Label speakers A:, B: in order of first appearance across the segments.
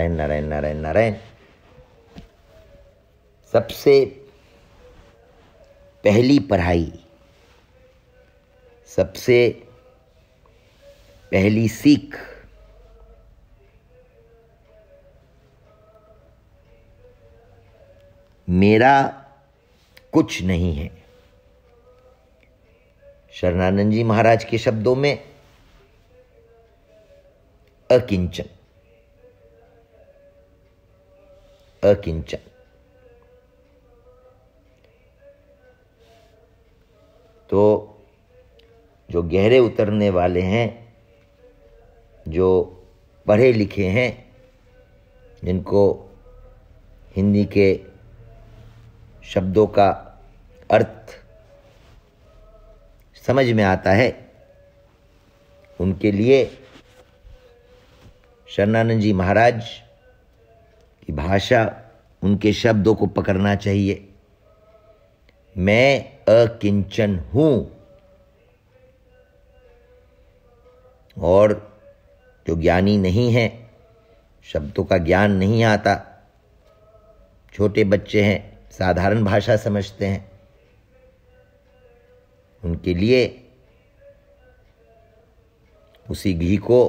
A: नारायण नारायण नारायण नारायण। सबसे पहली पढ़ाई, सबसे पहली सीख मेरा कुछ नहीं है। शरणानंद जी महाराज के शब्दों में अकिंचन, अकिंचन। तो जो गहरे उतरने वाले हैं, जो पढ़े लिखे हैं, जिनको हिंदी के शब्दों का अर्थ समझ में आता है, उनके लिए शरणानंद जी महाराज की भाषा, उनके शब्दों को पकड़ना चाहिए। मैं अकिंचन हूं। और जो ज्ञानी नहीं है, शब्दों का ज्ञान नहीं आता, छोटे बच्चे हैं, साधारण भाषा समझते हैं, उनके लिए उसी घी को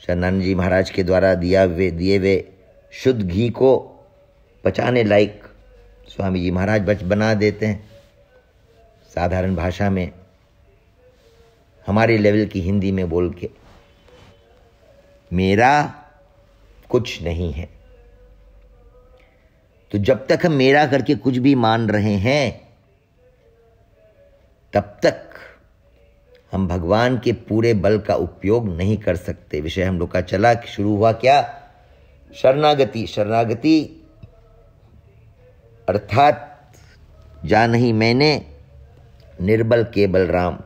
A: शरणानंद जी महाराज के द्वारा दिए हुए शुद्ध घी को पचाने लायक स्वामी जी महाराज बना देते हैं। साधारण भाषा में, हमारे लेवल की हिंदी में बोल के, मेरा कुछ नहीं है। तो जब तक हम मेरा करके कुछ भी मान रहे हैं, तब तक हम भगवान के पूरे बल का उपयोग नहीं कर सकते। विषय हम लोग का चला, शुरू हुआ क्या? शरणागति। शरणागति अर्थात जा नहीं मैंने, निर्बल केवल राम।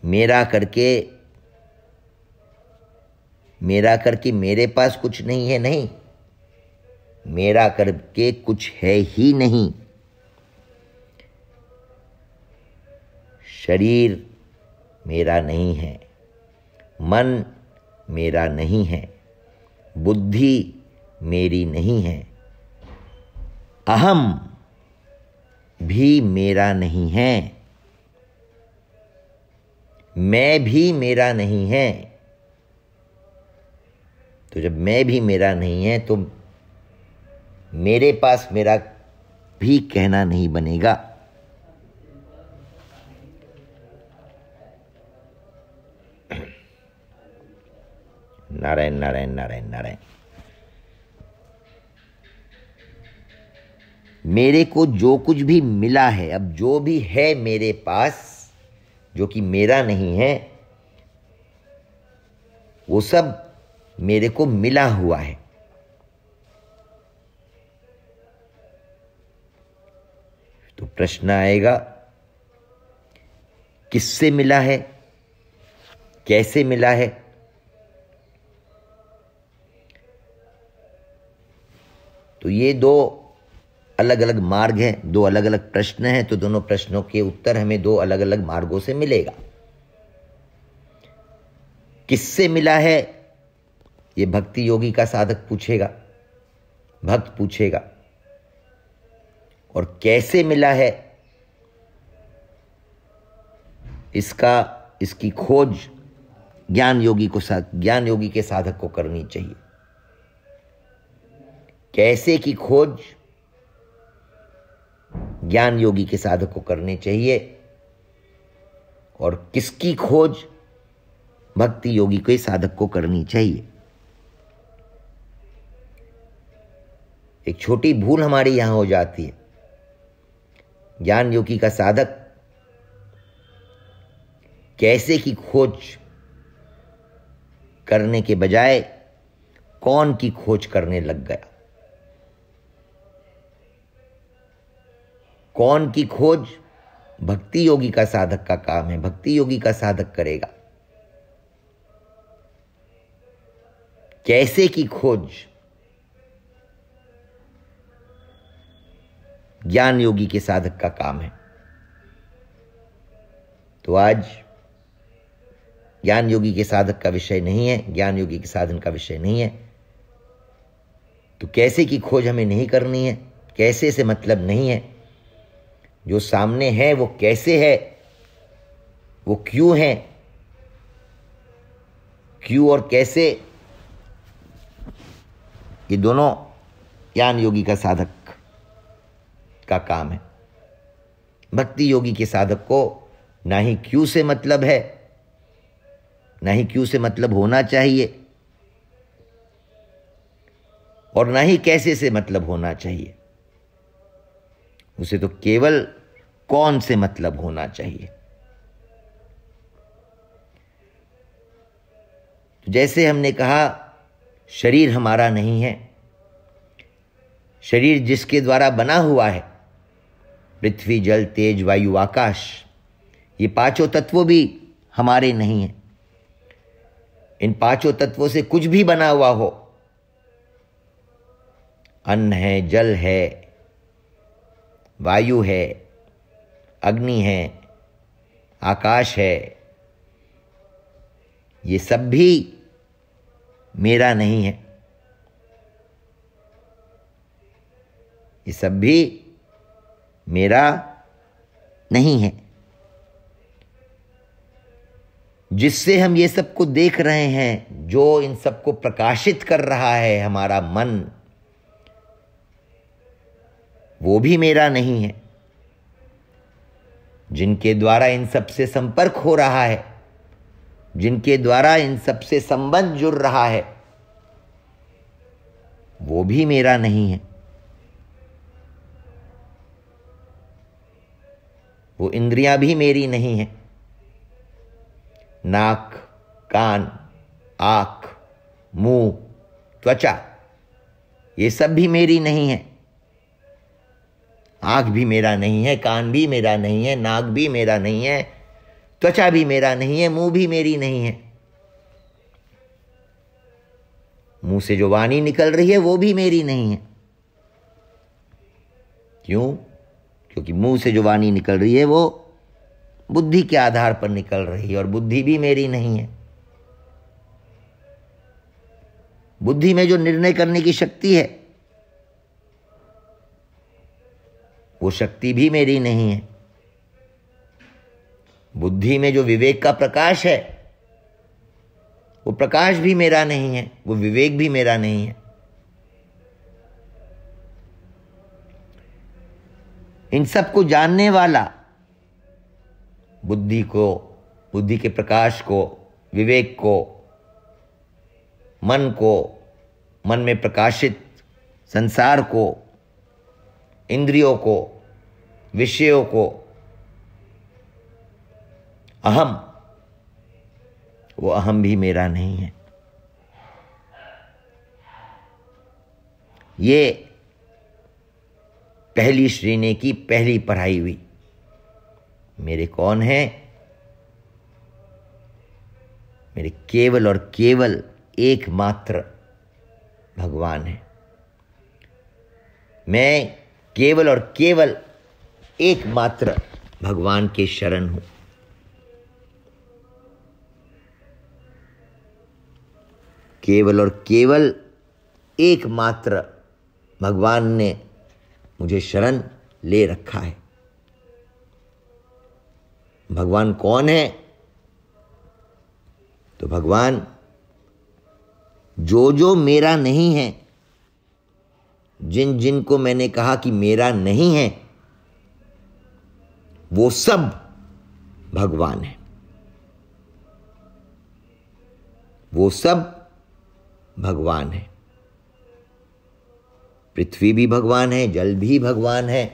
A: मेरा करके मेरे पास कुछ नहीं है, नहीं, मेरा करके कुछ है ही नहीं। शरीर मेरा नहीं है, मन मेरा नहीं है, बुद्धि मेरी नहीं है, अहम भी मेरा नहीं है, मैं भी मेरा नहीं है। तो जब मैं भी मेरा नहीं है, तो मेरे पास मेरा भी कहना नहीं बनेगा। नारायण नारायण नारायण नारायण। मेरे को जो कुछ भी मिला है, अब जो भी है मेरे पास, जो कि मेरा नहीं है, वो सब मेरे को मिला हुआ है। तो प्रश्न आएगा, किससे मिला है, कैसे मिला है? तो ये दो अलग अलग मार्ग हैं, दो अलग अलग प्रश्न हैं। तो दोनों प्रश्नों के उत्तर हमें दो अलग अलग मार्गों से मिलेगा। किससे मिला है, ये भक्ति योगी का साधक पूछेगा, भक्त पूछेगा। और कैसे मिला है, इसकी खोज ज्ञान योगी के साधक को करनी चाहिए। कैसे की खोज ज्ञान योगी के साधक को करनी चाहिए, और किसकी खोज भक्ति योगी के साधक को करनी चाहिए। एक छोटी भूल हमारी यहां हो जाती है। ज्ञान योगी का साधक कैसे की खोज करने के बजाय कौन की खोज करने लग गया। कौन की खोज भक्ति योगी का साधक का काम है, भक्ति योगी का साधक करेगा। कैसे की खोज ज्ञान योगी के साधक का काम है। तो आज ज्ञान योगी के साधक का विषय नहीं है, ज्ञान योगी के साधन का विषय नहीं है। तो कैसे की खोज हमें नहीं करनी है, कैसे से मतलब नहीं है। जो सामने है वो कैसे है, वो क्यों है, क्यों और कैसे, ये दोनों ज्ञान योगी का साधक का काम है। भक्ति योगी के साधक को ना ही क्यों से मतलब है, ना ही क्यों से मतलब होना चाहिए, और ना ही कैसे से मतलब होना चाहिए। उसे तो केवल कौन से मतलब होना चाहिए। तो जैसे हमने कहा, शरीर हमारा नहीं है। शरीर जिसके द्वारा बना हुआ है, पृथ्वी, जल, तेज, वायु, आकाश, ये पांचों तत्वों भी हमारे नहीं हैं। इन पांचों तत्वों से कुछ भी बना हुआ हो, अन्न है, जल है, वायु है, अग्नि है, आकाश है, ये सब भी मेरा नहीं है। ये सब भी मेरा नहीं है। जिससे हम ये सब को देख रहे हैं, जो इन सब को प्रकाशित कर रहा है हमारा मन, वो भी मेरा नहीं है। जिनके द्वारा इन सब से संपर्क हो रहा है, जिनके द्वारा इन सब से संबंध जुड़ रहा है, वो भी मेरा नहीं है। वो इंद्रियां भी मेरी नहीं है। नाक, कान, आंख, मुंह, त्वचा, ये सब भी मेरी नहीं है। आंख भी मेरा नहीं है, कान भी मेरा नहीं है, नाक भी मेरा नहीं है, त्वचा भी मेरा नहीं है, मुंह भी मेरी नहीं है। मुंह से जो वाणी निकल रही है वो भी मेरी नहीं है। क्यों? क्योंकि मुंह से जो वाणी निकल रही है वो बुद्धि के आधार पर निकल रही है, और बुद्धि भी मेरी नहीं है। बुद्धि में जो निर्णय करने की शक्ति है, वो शक्ति भी मेरी नहीं है। बुद्धि में जो विवेक का प्रकाश है, वो प्रकाश भी मेरा नहीं है, वो विवेक भी मेरा नहीं है। इन सब को जानने वाला, बुद्धि को, बुद्धि के प्रकाश को, विवेक को, मन को, मन में प्रकाशित संसार को, इंद्रियों को, विषयों को, अहम, वो अहम भी मेरा नहीं है। ये पहली श्रेणी की पहली पढ़ाई हुई। मेरे कौन है? मेरे केवल और केवल एकमात्र भगवान है। मैं केवल और केवल एकमात्र भगवान के शरण हूं। केवल और केवल एकमात्र भगवान ने मुझे शरण ले रखा है। भगवान कौन है? तो भगवान जो जो मेरा नहीं है, जिन जिन को मैंने कहा कि मेरा नहीं है, वो सब भगवान है। वो सब भगवान है। पृथ्वी भी भगवान है, जल भी भगवान है,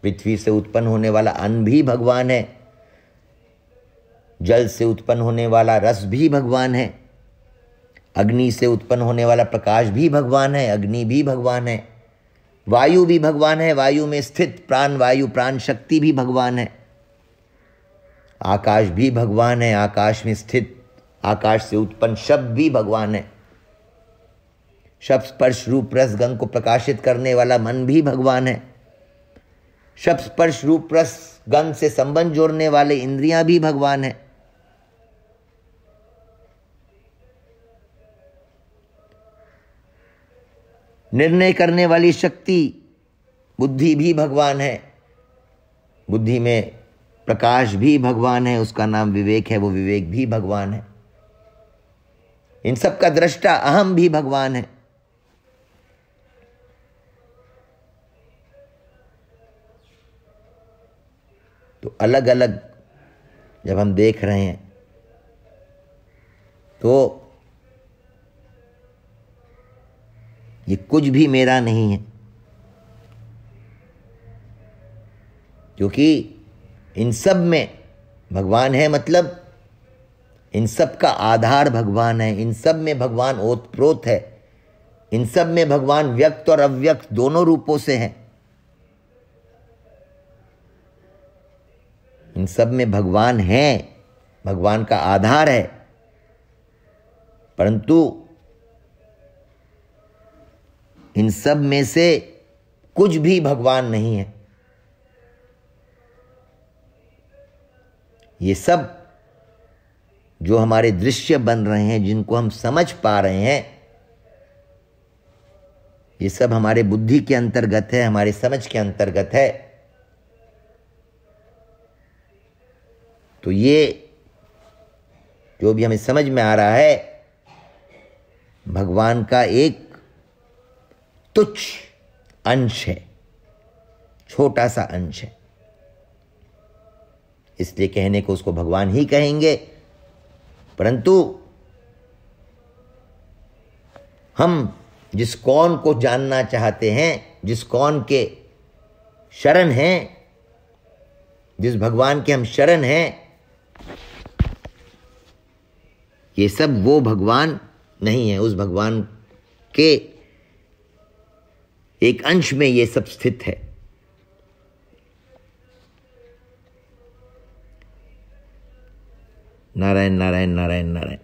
A: पृथ्वी से उत्पन्न होने वाला अन्न भी भगवान है, जल से उत्पन्न होने वाला रस भी भगवान है, अग्नि से उत्पन्न होने वाला प्रकाश भी भगवान है, अग्नि भी भगवान है, वायु भी भगवान है, वायु में स्थित प्राण वायु प्राण शक्ति भी भगवान है, आकाश भी भगवान है, आकाश में स्थित आकाश से उत्पन्न शब्द भी भगवान है, शब्द स्पर्श रूप रस गंध को प्रकाशित करने वाला मन भी भगवान है, शब्द स्पर्श रूप रस गंध से संबंध जोड़ने वाले इंद्रियां भी भगवान है, निर्णय करने वाली शक्ति बुद्धि भी भगवान है, बुद्धि में प्रकाश भी भगवान है, उसका नाम विवेक है, वो विवेक भी भगवान है। इन सब का दृष्टा अहम भी भगवान है। तो अलग अलग जब हम देख रहे हैं तो ये कुछ भी मेरा नहीं है, क्योंकि इन सब में भगवान है, मतलब इन सब का आधार भगवान है, इन सब में भगवान ओतप्रोत है, इन सब में भगवान व्यक्त और अव्यक्त दोनों रूपों से हैं। इन सब में भगवान है, भगवान का आधार है, परंतु इन सब में से कुछ भी भगवान नहीं है। ये सब जो हमारे दृश्य बन रहे हैं, जिनको हम समझ पा रहे हैं, ये सब हमारे बुद्धि के अंतर्गत है, हमारे समझ के अंतर्गत है। तो ये जो भी हमें समझ में आ रहा है, भगवान का एक तुच्छ अंश है, छोटा सा अंश है, इसलिए कहने को उसको भगवान ही कहेंगे। परंतु हम जिस कौन को जानना चाहते हैं, जिस कौन के शरण हैं, जिस भगवान के हम शरण हैं, ये सब वो भगवान नहीं है। उस भगवान के एक अंश में ये सब स्थित है। नारायण नारायण नारायण नारायण।